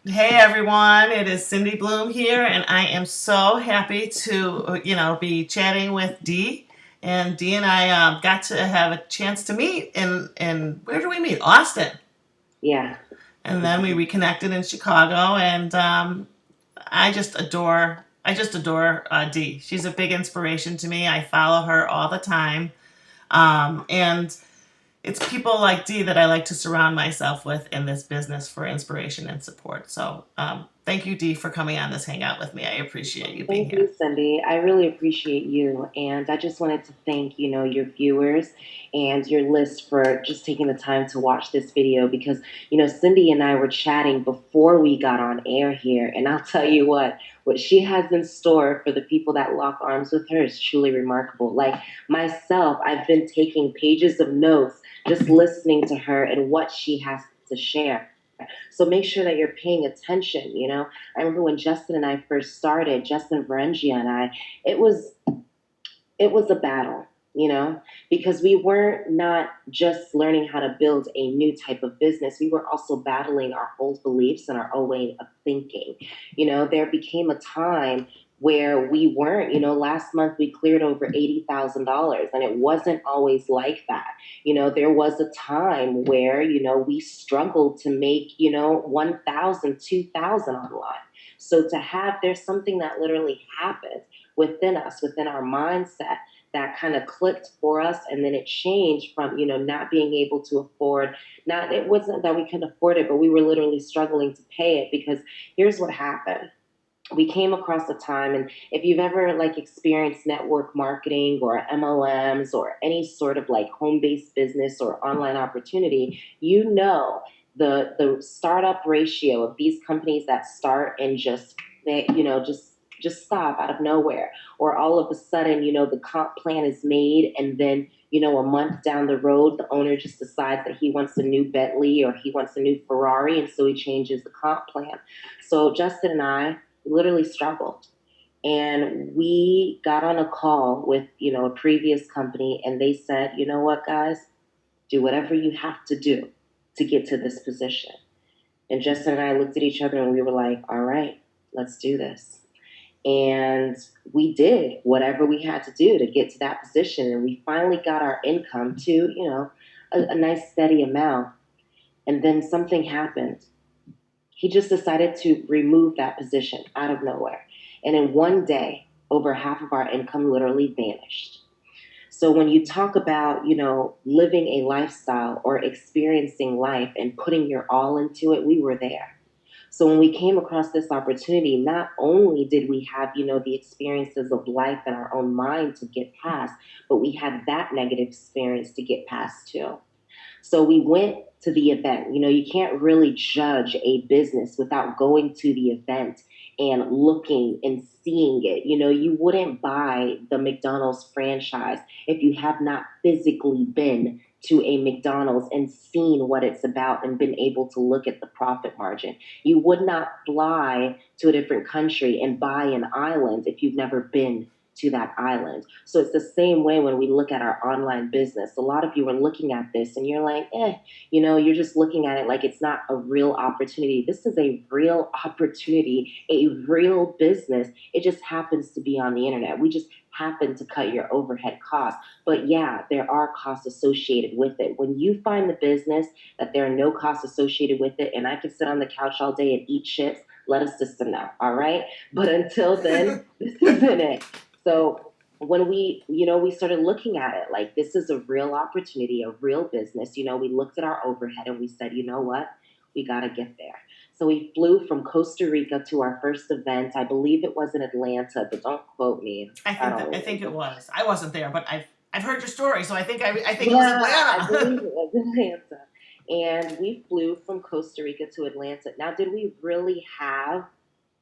Hey everyone, it is Cindy Bloom here, and I am so happy to, be chatting with Dee. And Dee and I got to have a chance to meet in where do we meet? Austin. Yeah. And then we reconnected in Chicago, and I just adore Dee. She's a big inspiration to me. I follow her all the time, and it's people like Dee that I like to surround myself with in this business for inspiration and support. So thank you, Dee, for coming on this hangout with me. I appreciate you being Thank you, here. Cindy. I really appreciate you. And I just wanted to thank, your viewers and your list for just taking the time to watch this video because, Cindy and I were chatting before we got on air here. And I'll tell you what she has in store for the people that lock arms with her is truly remarkable. Like myself, I've been taking pages of notes just listening to her and what she has to share. So make sure that you're paying attention. I remember when Justin and I first started, Justin Verrengia and I, it was it was a battle, because we were not just learning how to build a new type of business. We were also battling our old beliefs and our old way of thinking. There became a time where we weren't, last month we cleared over $80,000 and it wasn't always like that. There was a time where, we struggled to make, 1,000, 2,000 online. So there's something that literally happened within us, within our mindset that kind of clicked for us. And then it changed from, not being able to afford, not, it wasn't that we couldn't afford it, but we were literally struggling to pay it because here's what happened. We came across a time, and if you've ever like experienced network marketing or MLMs or any sort of like home-based business or online opportunity, the startup ratio of these companies that start and just stop out of nowhere, or all of a sudden, the comp plan is made, and then a month down the road, the owner just decides that he wants a new Bentley or he wants a new Ferrari, and so he changes the comp plan. So Justin and I literally struggled. And we got on a call with, a previous company, and they said, you know what, guys, do whatever you have to do to get to this position. And Justin and I looked at each other and we were like, all right, let's do this. And we did whatever we had to do to get to that position. And we finally got our income to, a nice steady amount. And then something happened. He just decided to remove that position out of nowhere. And in one day, over half of our income literally vanished. So when you talk about, living a lifestyle or experiencing life and putting your all into it, we were there. So when we came across this opportunity, not only did we have, the experiences of life in our own mind to get past, but we had that negative experience to get past too. So we went to the event. You can't really judge a business without going to the event and looking and seeing it. You wouldn't buy the McDonald's franchise if you have not physically been to a McDonald's and seen what it's about and been able to look at the profit margin. You would not fly to a different country and buy an island if you've never been to that island. So it's the same way when we look at our online business. A lot of you are looking at this and you're like, you're just looking at it like it's not a real opportunity. This is a real opportunity, a real business. It just happens to be on the internet. We just happen to cut your overhead costs. But yeah, there are costs associated with it. When you find the business that there are no costs associated with it, and I can sit on the couch all day and eat chips, let us just know, all right? But until then, this isn't it. So when we started looking at it like this is a real opportunity, a real business, we looked at our overhead and we said, you know what, we got to get there. So we flew from Costa Rica to our first event. I believe it was in Atlanta, but don't quote me. I don't I think it remember. was. I wasn't there, but I've heard your story, so I think it was Yeah, I Atlanta. believe it was Atlanta. And we flew from Costa Rica to Atlanta. Now, did we really have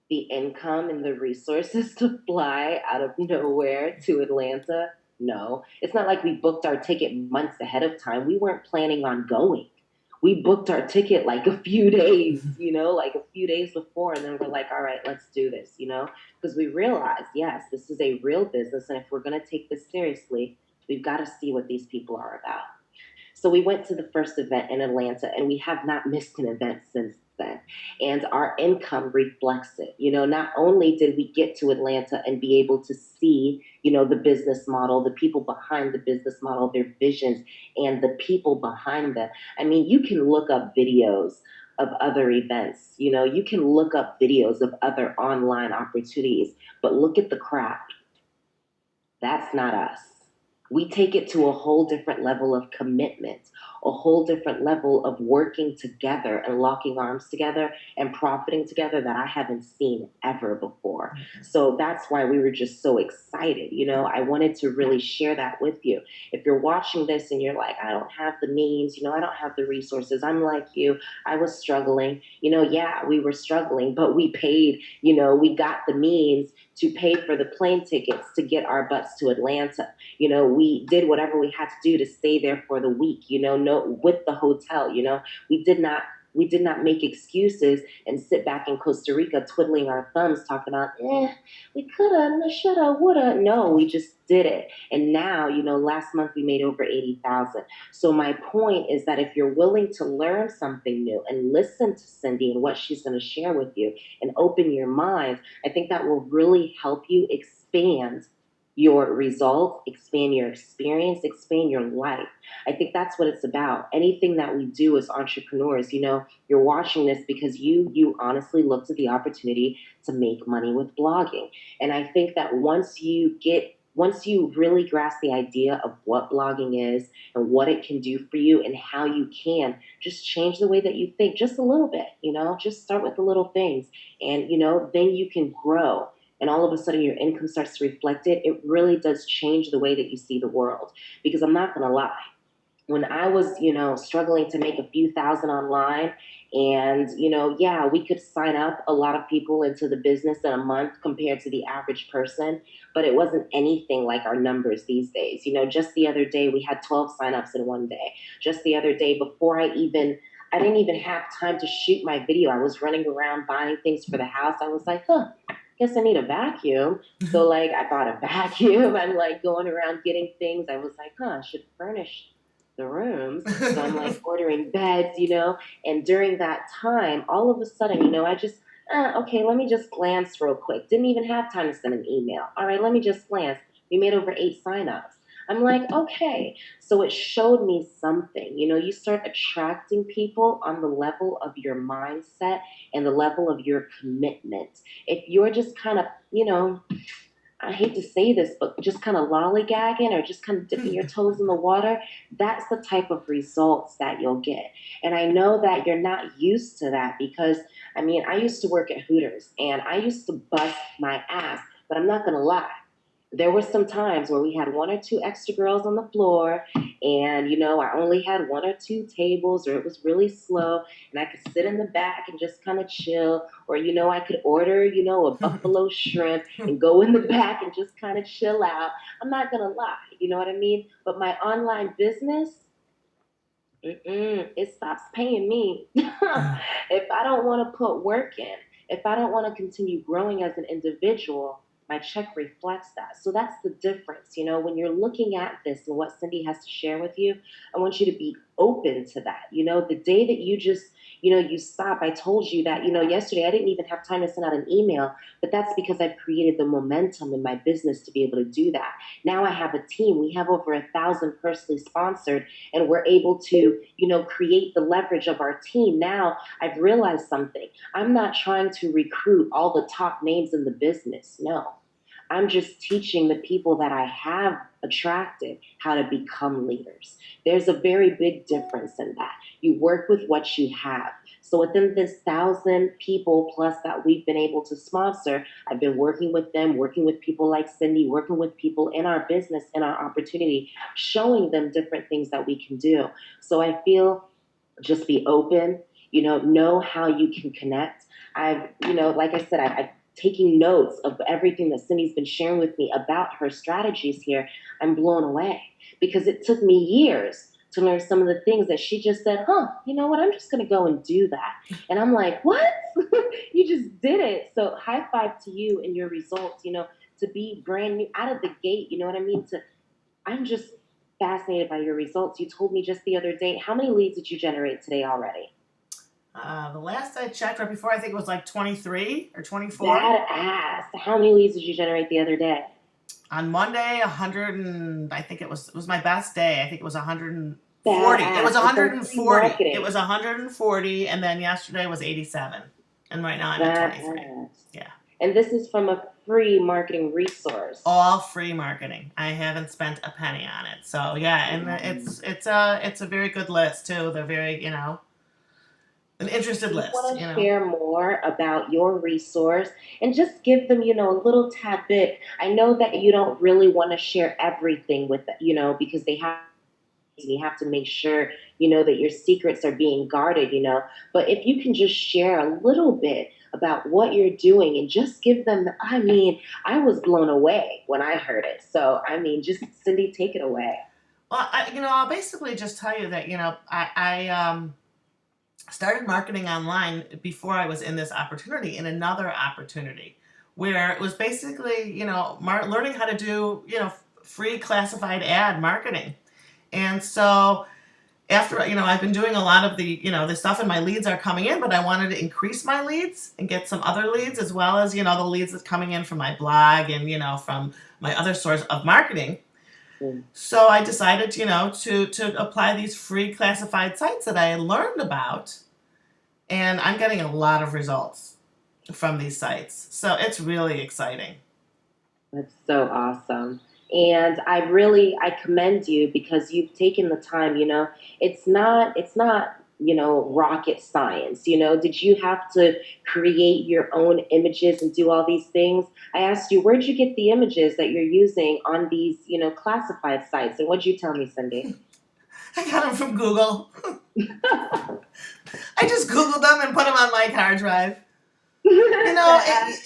the income and the resources to fly out of nowhere to Atlanta? No. It's not like we booked our ticket months ahead of time. We weren't planning on going. We booked our ticket like a few days, like a few days before. And then we're like, all right, let's do this, because we realized, yes, this is a real business. And if we're going to take this seriously, we've got to see what these people are about. So we went to the first event in Atlanta, and we have not missed an event since then. And our income reflects it. Not only did we get to Atlanta and be able to see, the business model, the people behind the business model, their visions, and the people behind them. I mean, you can look up videos of other events. You can look up videos of other online opportunities, but look at the crowd. That's not us. We take it to a whole different level of commitment, a whole different level of working together and locking arms together and profiting together that I haven't seen ever before. So that's why we were just so excited. I wanted to really share that with you. If you're watching this and you're like, I don't have the means, I don't have the resources, I'm like you, I was struggling. Yeah, we were struggling, but we paid, we got the means to pay for the plane tickets to get our butts to Atlanta. We did whatever we had to do to stay there for the week, no, with the hotel. We did not make excuses and sit back in Costa Rica twiddling our thumbs talking about, we coulda, shoulda, woulda. No, we just did it. And now, last month we made over 80,000. So my point is that if you're willing to learn something new and listen to Cindy and what she's going to share with you and open your mind, I think that will really help you expand your results, expand your experience, expand your life. I think that's what it's about. Anything that we do as entrepreneurs, you're watching this because you honestly looked at the opportunity to make money with blogging. And I think that once you really grasp the idea of what blogging is and what it can do for you and how you can just change the way that you think just a little bit, just start with the little things and, then you can grow and all of a sudden your income starts to reflect it. It really does change the way that you see the world. Because I'm not going to lie, when I was, struggling to make a few thousand online, and, yeah, we could sign up a lot of people into the business in a month compared to the average person, but it wasn't anything like our numbers these days. Just the other day, we had 12 signups in one day. Just the other day, before I didn't even have time to shoot my video. I was running around buying things for the house. I was like, guess I need a vacuum. So like I bought a vacuum. I'm like going around getting things. I was like, I should furnish the rooms. So I'm like ordering beds, and during that time, all of a sudden, I just, okay, let me just glance real quick. Didn't even have time to send an email. All right, let me just glance. We made over 8 signups. I'm like, okay. So it showed me something. You start attracting people on the level of your mindset and the level of your commitment. If you're just kind of, I hate to say this, but just kind of lollygagging or just kind of dipping your toes in the water, that's the type of results that you'll get. And I know that you're not used to that because, I used to work at Hooters and I used to bust my ass, but I'm not going to lie. There were some times where we had 1 or 2 extra girls on the floor and, I only had 1 or 2 tables or it was really slow and I could sit in the back and just kind of chill or, I could order, a buffalo shrimp and go in the back and just kind of chill out. I'm not going to lie, you know what I mean? But my online business, it stops paying me. If I don't want to put work in, if I don't want to continue growing as an individual, my check reflects that. So that's the difference. When you're looking at this and what Cindy has to share with you, I want you to be open to that. The day that you just, you stop, I told you that, yesterday I didn't even have time to send out an email, but that's because I've created the momentum in my business to be able to do that. Now I have a team. We have over 1,000 personally sponsored, and we're able to, create the leverage of our team. Now I've realized something. I'm not trying to recruit all the top names in the business. No, I'm just teaching the people that I have attracted how to become leaders. There's a very big difference in that. You work with what you have. So within this 1,000 people plus that we've been able to sponsor, I've been working with them, working with people like Cindy, working with people in our business, in our opportunity, showing them different things that we can do. So I feel just be open, know how you can connect. Like I said, I've taking notes of everything that Cindy's been sharing with me about her strategies here. I'm blown away because it took me years to learn some of the things that she just said, you know what, I'm just going to go and do that. And I'm like, what? You just did it. So high five to you and your results, to be brand new out of the gate, you know what I mean? I'm just fascinated by your results. You told me just the other day, how many leads did you generate today already? The last I checked, right before, I think it was like 23 or 24. Badass. How many leads did you generate the other day? On Monday, 100 and I think it was my best day. I think it was 140. It was Badass. And from free 140. It marketing. was 140, and then yesterday was 87, and right now I'm at 23. Badass. Yeah, And this is from a free marketing resource. all free marketing. I haven't spent a penny on it. So yeah, and it's a very good list too. They're very an interested You list. want to share more about your resource and just give them, a little tad bit. I know that you don't really want to share everything with them, because they have you have to make sure that your secrets are being guarded, but if you can just share a little bit about what you're doing and just give them, I mean, I was blown away when I heard it. So I mean, just Cindy, take it away. Well, I'll basically just tell you that I started marketing online before I was in this opportunity, in another opportunity, where it was basically learning how to do free classified ad marketing. And so after I've been doing a lot of the stuff, and my leads are coming in, but I wanted to increase my leads and get some other leads, as well as the leads that's coming in from my blog and from my other source of marketing. Mm. So I decided to apply these free classified sites that I had learned about, and I'm getting a lot of results from these sites, so it's really exciting. That's so awesome. And I commend you because you've taken the time, it's not rocket science. Did you have to create your own images and do all these things? I asked you, where'd you get the images that you're using on these, classified sites? And what'd you tell me, Cindy? I got them from Google. I just Googled them and put them on my hard drive. Badass.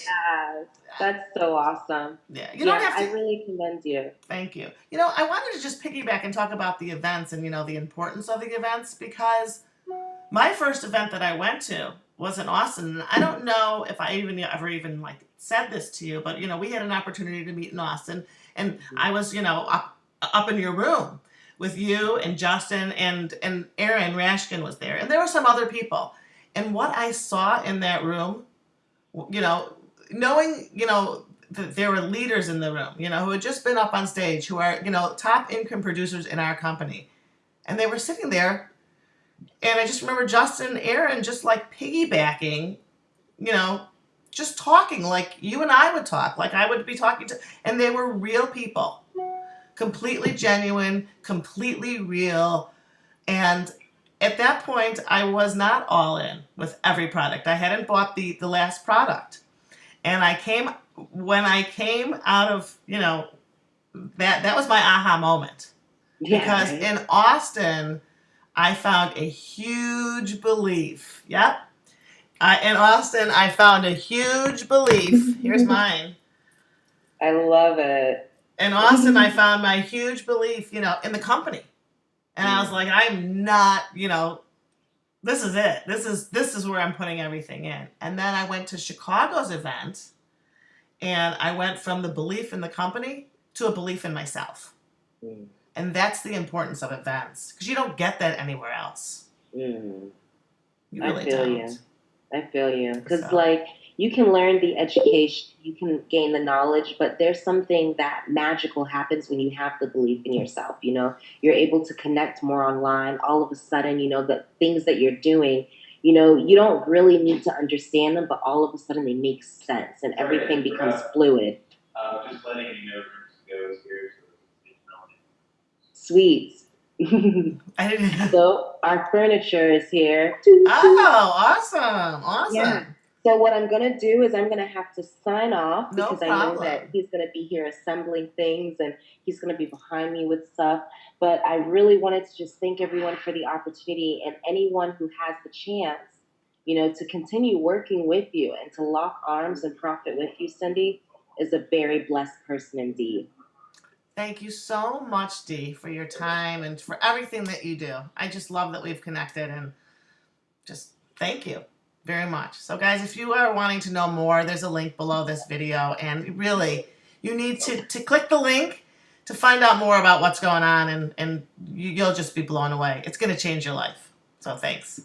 That's so awesome. Yeah, you don't Yeah, have I to. really commend you. Thank you. I wanted to just piggyback and talk about the events and the importance of the events, because my first event that I went to was in Austin. And I don't know if I ever even like said this to you, but we had an opportunity to meet in Austin, and I was up in your room with you and Justin, and Aaron Rashkin was there, and there were some other people. And what I saw in that room, knowing that there were leaders in the room, who had just been up on stage, who are top income producers in our company, and they were sitting there, and I just remember Justin and Aaron just like piggybacking, you know, just talking like you and I would talk, like I would be talking to, and they were real people, completely genuine, completely real. And at that point, I was not all in with every product. I hadn't bought the last product. And when I came out of, that was my aha moment. Yeah, Because right. in Austin, I found a huge belief. Yep. In Austin, I found a huge belief. Here's mine. I love it. In Austin, I found my huge belief, in the company. And I was like, I'm not, this is it. This is where I'm putting everything in. And then I went to Chicago's event, and I went from the belief in the company to a belief in myself. Mm. And that's the importance of events, because you don't get that anywhere else. Mm. You I really feel don't. you. I feel you. Because, So, you can learn the education, you can gain the knowledge, but there's something that magical happens when you have the belief in yourself. You're able to connect more online. All of a sudden, the things that you're doing, you don't really need to understand them, but all of a sudden they make sense and everything becomes fluid. Just letting you know goes here. Sweet. I didn't. So our furniture is here. Oh, awesome. Yeah. Awesome. So what I'm gonna do is I'm gonna have to sign off No because I know that problem. he's gonna be here assembling things and he's gonna be behind me with stuff. But I really wanted to just thank everyone for the opportunity and anyone who has the chance, to continue working with you and to lock arms and profit with you, Cindy, is a very blessed person indeed. Thank you so much, Dee, for your time and for everything that you do. I just love that we've connected, and just thank you very much. So, guys, if you are wanting to know more, there's a link below this video, and really, you need to click the link to find out more about what's going on, and you'll just be blown away. It's going to change your life. So, thanks.